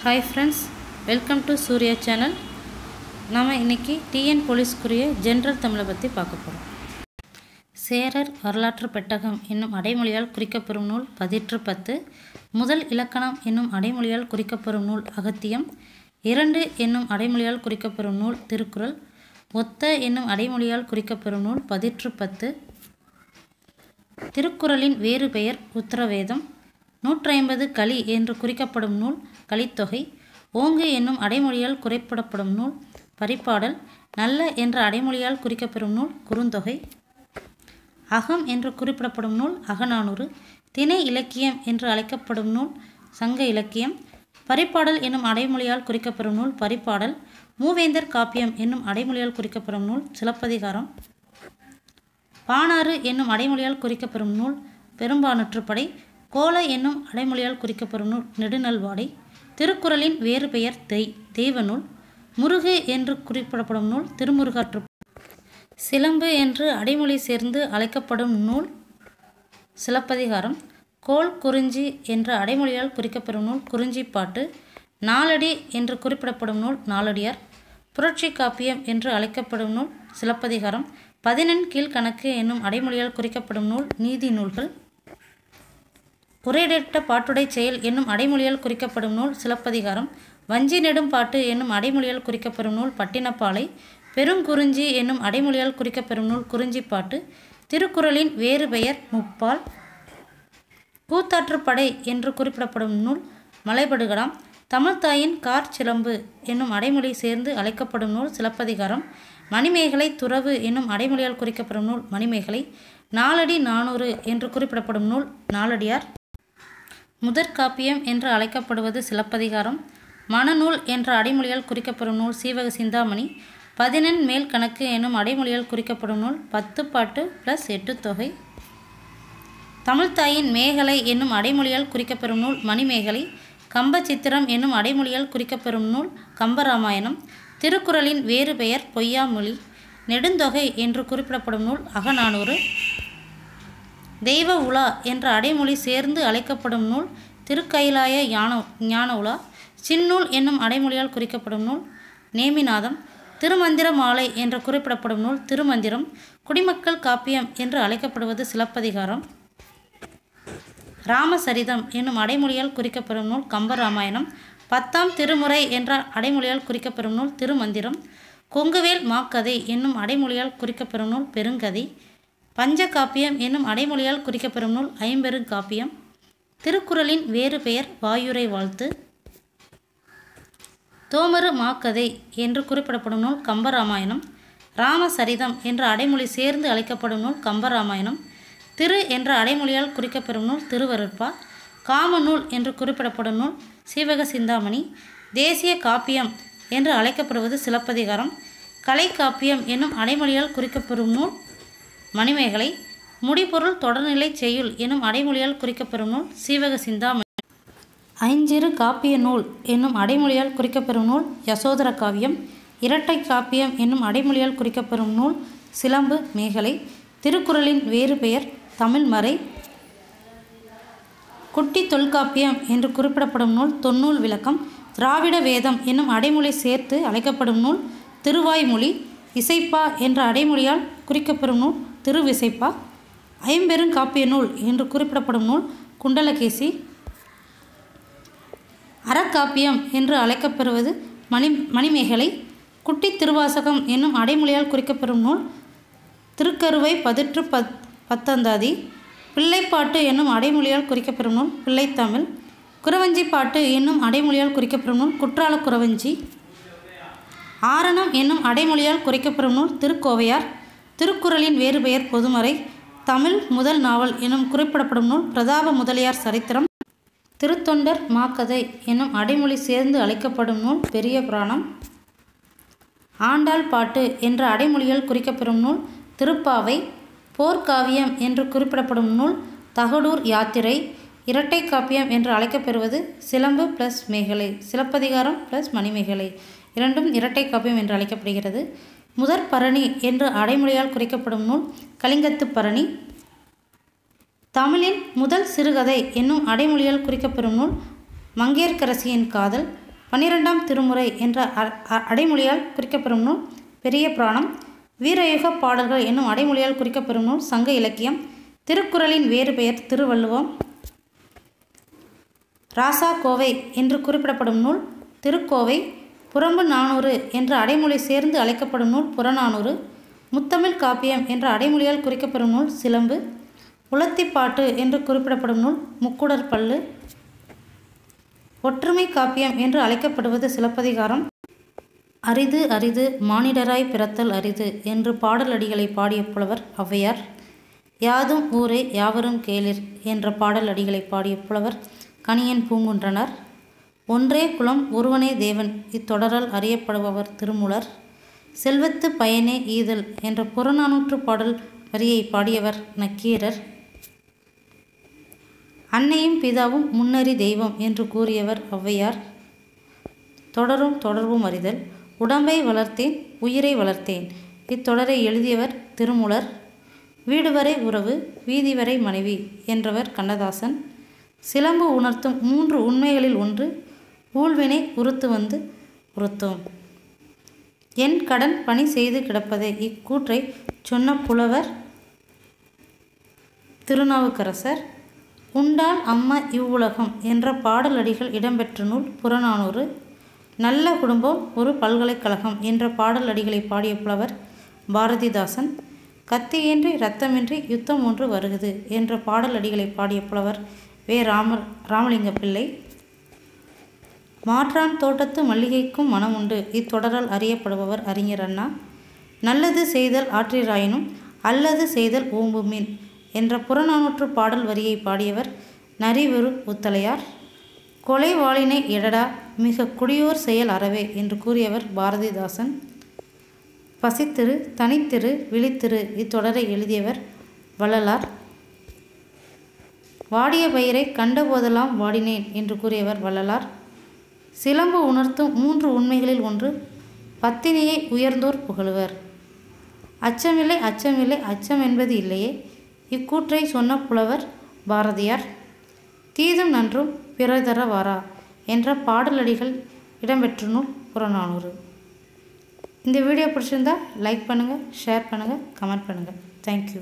Hi friends, welcome to Surya channel. நாம இன்னைக்கு TN போலீஸ்க்குரிய general தமிழை பற்றி பார்க்க போகிறோம். சேரர் வரலாற்று பெட்டகம் என்னும் அடைமொழியால் குறிக்கப்பெறும் நூல் பதிற்று 10. முதல் இலக்கணம் என்னும் அடைமொழியால் குறிக்கப்பெறும் நூல் அகத்தியம். 2 என்னும் அடைமொழியால் குறிக்கப்பெறும் நூல் திருக்குறள். ஒத்த என்னும் அடைமொழியால் குறிக்கப்பெறும் நூல் பதிற்று 10. திருக்குறளின் வேறு பெயர் உத்தரவேதம். 150 களி என்று குறிக்கப்படும் நூல் கலித்தொகை. ஓங்கு என்னும் அடைமொழியால் குறிப்பிடப்படும் நூல் பரிபாடல். நல்ல என்ற அடைமொழியால் குறிக்கப்பெறும் நூல் குறுந்தொகை. அகம் என்று குறிப்பிடப்படும் நூல் அகநானூறு. திணை இலக்கியம் என்று அழைக்கப்படும் நூல் சங்க இலக்கியம். பரிபாடல் என்னும் அடைமொழியால் குறிக்கப்பெறும் நூல் பரிபாடல். மூவேந்தர் காப்பியம் என்னும் அடைமொழியால் குறிக்கப்பெறும் நூல் சிலப்பதிகாரம். பாணாறு என்னும் அடைமொழியால் குறிக்கப்பெறும் நூல் பெரும்பாணற்றுப்படை. கோல என்னும் அடைமொழியால் குறிக்கப்பெறும் நூல் நெடுநல்வாடை. திருக்குறளின் வேறு பெயர் தெய்வ நூல். முருகு என்று குறிப்பிடப்படும் நூல் திருமுருகாற்று. சிலம்பு என்று அடைமொழி சேர்ந்து அழைக்கப்படும் நூல் சிலப்பதிகாரம். கோல் குறிஞ்சி என்ற அடைமொழியால் குறிக்கப்பெறும் நூல் குறிஞ்சிப்பாட்டு. நாலடி என்று குறிப்பிடப்படும் நூல் நாலடியார். புரட்சி காப்பியம் என்று அழைக்கப்படும் நூல் சிலப்பதிகாரம். 14 கீழ்கணக்கு என்னும் அடைமொழியால் குறிக்கப்படும் நூல் நீதி நூல்கள். உரையிடப்பட்ட பாட்டுடை செயல் என்னும் அடைமொழியால் குறிக்கப்படும் நூல் சிலப்பதிகாரம். வஞ்சி நெடும் பாட்டு என்னும் அடைமொழியால் குறிக்கப்பெறும் நூல் பட்டினப்பாலை. பெருங்குறிஞ்சி என்னும் அடைமொழியால் குறிக்கப்பெறும் நூல் குறிஞ்சிப்பாட்டு. திருக்குறளின் வேறு பெயர் முப்பால். கூத்தாற்றுப்படை என்று குறிப்பிடப்படும் நூல் மலைபடுகடாம். தமிழ்த்தாயின் கார்ச்சிலம்பு என்னும் அடைமொழி சேர்ந்து அழைக்கப்படும் நூல் சிலப்பதிகாரம். மணிமேகலை துறவு என்னும் அடைமொழியால் குறிக்கப்பெறும் நூல் மணிமேகலை. நாலடி நானூறு என்று குறிப்பிடப்படும் நூல் நாலடியார். முதற்காப்பியம் என்று அழைக்கப்படுவது சிலப்பதிகாரம். மணநூல் என்ற அடைமொழியால் குறிக்கப்பெறும் நூல் சீவக சிந்தாமணி. 14 மேல் கணக்கு என்னும் அடைமொழியால் குறிக்கப்படும் நூல் 10 பாட்டு + 8 தொகை. தமிழ்த்தாயின் மேகலை என்னும் அடைமொழியால் குறிக்கப்பெறும் நூல் மணிமேகலை. கம்பச்சித்திரம் என்னும் அடைமொழியால் குறிக்கப்பெறும் நூல் கம்பராமாயணம். திருக்குறளின் வேறு பெயர் பொய்யாமொழி. நெடுந்தொகை என்று குறிப்பிடப்படும் நூல் அகநானூறு. தெய்வ உலா என்ற அடைமொழி சேர்ந்து அழைக்கப்படும் நூல் திருக்கயிலாய ஞான உலா. சின்னூல் என்னும் அடைமொழியால் குறிக்கப்படும் நூல் நேமிநாதம். திருமந்திர மாலை என்று குறிப்பிடப்படும் நூல் திருமந்திரம். குடிமக்கள் காப்பியம் என்று அழைக்கப்படுவது சிலப்பதிகாரம். ராமசரிதம் என்னும் அடைமொழியால் குறிக்கப்பெறும் நூல் கம்பராமாயணம். 10ஆம் திருமுறை என்ற அடைமொழியால் குறிக்கப்பெறும் நூல் திருமந்திரம். கொங்குவேல் மாக்கதை என்னும் அடைமொழியால் குறிக்கப்பெறும் நூல் பெருங்கதை. பஞ்சகாப்பியம் என்னும் அடைமொழியால் குறிக்கப்பெறும் நூல் ஐம்பெருங்காப்பியம். திருக்குறளின் வேறு பெயர் வாயுரை வாழ்த்து. தோமரு மாக்கதை என்று குறிப்பிடப்படும் நூல் கம்பராமாயணம். ராமசரிதம் என்ற அடைமொழி சேர்ந்து அழைக்கப்படும் நூல் கம்பராமாயணம். திரு என்ற அடைமொழியால் குறிக்கப்பெறும் நூல் திருவருட்பா. காமநூல் என்று குறிப்பிடப்படும் நூல் சீவக சிந்தாமணி. தேசிய காப்பியம் என்று அழைக்கப்படுவது சிலப்பதிகாரம். கலைக்காப்பியம் என்னும் அடைமொழியால் குறிக்கப்பெறும் நூல் மணிமேகலை. முடிபொருள் தொடர்நிலை செய்யுள் என்னும் அடைமொழியால் குறிக்கப்பெறும் நூல் சீவக சிந்தாமணி. ஐஞ்சிறு காப்பிய நூல் என்னும் அடைமொழியால் குறிக்கப்பெறும் நூல் யசோதர காவியம். இரட்டை காப்பியம் என்னும் அடைமொழியால் குறிக்கப்பெறும் நூல் சிலம்பு மேகலை. திருக்குறளின் வேறு பெயர் தமிழ்மறை. குட்டி தொல்காப்பியம் என்று குறிப்பிடப்படும் நூல் தொன்னூல் விளக்கம். திராவிட வேதம் என்னும் அடைமொழி சேர்த்து அழைக்கப்படும் நூல் திருவாய்மொழி. இசைப்பா என்ற அடைமொழியால் குறிக்கப்பெறும் நூல் திருவிசைப்பா. ஐம்பெருங்காப்பிய நூல் என்று குறிப்பிடப்படும் நூல் குண்டலகேசி. அறக்காப்பியம் என்று அழைக்கப்பெறுவது மணிமேகலை. குட்டி திருவாசகம் என்னும் அடைமொழியால் குறிக்கப்பெறும் நூல் திருக்கருவை பதிற்று 10 பிள்ளைப்பாட்டு என்னும் அடைமொழியால் குறிக்கப்பெறும் நூல் பிள்ளைத்தமிழ். குறவஞ்சி பாட்டு என்னும் அடைமொழியால் குறிக்கப்பெறும் நூல் குற்றால குறவஞ்சி. ஆரணம் என்னும் அடைமொழியால் குறிக்கப்பெறும் நூல் திருக்கோவையார். திருக்குறளின் வேறு பெயர் பொதுமறை. தமிழ் முதல் நாவல் எனும் குறிப்பிடப்படும் நூல் பிரதாப முதலியார் சரித்திரம். திருத்தொண்டர் மாக்கதை என்னும் அடைமொழி சேர்ந்து அழைக்கப்படும் நூல் பெரிய புராணம். ஆண்டாள் பாட்டு என்ற அடைமொழியால் குறிக்கப்பெறும் நூல் திருப்பாவை. போர்க்காவியம் என்று குறிப்பிடப்படும் நூல் தகடூர் யாத்திரை. இரட்டை காப்பியம் என்று அழைக்கப்பெறுவது சிலம்பு + மேகலை. சிலப்பதிகாரம் + மணிமேகலை இரண்டும் இரட்டை காப்பியம் என்று அழைக்கப்படுகிறது. முதற் பரணி என்று அடைமொழியால் குறிக்கப்படும் நூல் கலிங்கத்து பரணி. தமிழின் முதல் சிறுகதை என்னும் அடைமொழியால் குறிக்கப்பெறும் நூல் மங்கையர்க்கரசியின் காதல். 12ஆம் திருமுறை என்ற அடைமொழியால் குறிக்கப்பெறும் நூல் பெரிய புராணம். வீரயுக பாடல்கள் என்னும் அடைமொழியால் குறிக்கப்பெறும் நூல் சங்க இலக்கியம். திருக்குறளின் வேறு பெயர் திருவள்ளுவம். ராசா கோவை என்று குறிப்பிடப்படும் நூல் திருக்கோவை. புறம்பு நானூறு என்ற அடைமொழி சேர்ந்து அழைக்கப்படும் நூல் புறநானூறு. முத்தமிழ் காப்பியம் என்ற அடைமொழியால் குறிக்கப்பெறும் நூல் சிலம்பு. உலத்திப்பாட்டு என்று குறிப்பிடப்படும் நூல் முக்குடர் பள்ளு. ஒற்றுமை காப்பியம் என்று அழைக்கப்படுவது சிலப்பதிகாரம். அரிது அரிது மானிடராய் பிறத்தல் அரிது என்று பாடலடிகளை பாடிய புலவர் ஔவையார். யாதும் ஊரே யாவரும் கேளிர் என்ற பாடலடிகளை பாடிய புலவர் கணியன் பூங்குன்றனார். ஒன்றே குலம் ஒருவனே தேவன் இத்தொடரால் அறியப்படுபவர் திருமூலர். செல்வத்து பயனே ஈதல் என்ற புறநானூற்று பாடல் வரியை பாடியவர் நக்கீரர். அன்னையும் பிதாவும் முன்னறி தெய்வம் என்று கூறியவர் ஔவையார். தொடரும் தொடர்பும் அறிதல். உடம்பை வளர்த்தேன் உயிரை வளர்த்தேன் இத்தொடரை எழுதியவர் திருமூலர். வீடு வரை உறவு வீதி வரை மனைவி என்றவர் கண்ணதாசன். சிலம்பு உணர்த்தும் 3 உண்மைகளில் ஒன்று ஊழ்வினை உறுத்து வந்து உறுத்தும். என் கடன் பணி செய்து கிடப்பதே இக்கூற்றை சொன்ன புலவர் திருநாவுக்கரசர். உண்டால் அம்மா இவ்வுலகம் என்ற பாடலடிகள் இடம்பெற்ற நூல் புறநானூறு. நல்ல குடும்பம் ஒரு பல்கலைக்கழகம் என்ற பாடலடிகளை பாடிய புலவர் பாரதிதாசன். கத்தியின்றி இரத்தமின்றி யுத்தம் ஒன்று வருகிறது என்ற பாடலடிகளை பாடிய புலவர் வே. ராமலிங்க பிள்ளை. மாற்றான் தோட்டத்து மல்லிகைக்கும் மனம் உண்டு இத்தொடரால் அறியப்படுபவர் அறிஞர் அண்ணா. நல்லது செய்தல் ஆற்றிராயினும் அல்லது செய்தல் ஓம்புமின் என்ற புறநானூற்று பாடல் வரியை பாடியவர் நரிவெறு உத்தலையார். கொலை வாளினை எடடா மிக குடியோர் செயல் அறவே என்று கூறியவர் பாரதிதாசன். பசித்திரு தனித்திரு விழித்திரு இத்தொடரை எழுதியவர் வள்ளலார். வாடிய பயிரை கண்டபோதெல்லாம் வாடினேன் என்று கூறியவர் வள்ளலார். சிலம்பு உணர்த்தும் 3 உண்மைகளில் ஒன்று பத்தினியை உயர்ந்தோர் புகழுவர். அச்சமில்லை அச்சமில்லை அச்சம் என்பது இல்லையே இக்கூற்றை சொன்ன புலவர் பாரதியார். தீதும் நன்றும் பிறர் தர வாரா என்ற பாடலடிகள் இடம்பெற்ற நூல் புறநானூறு. இந்த வீடியோ பிடிச்சிருந்தா லைக் பண்ணுங்கள், ஷேர் பண்ணுங்கள், கமெண்ட் பண்ணுங்கள். தேங்க்யூ.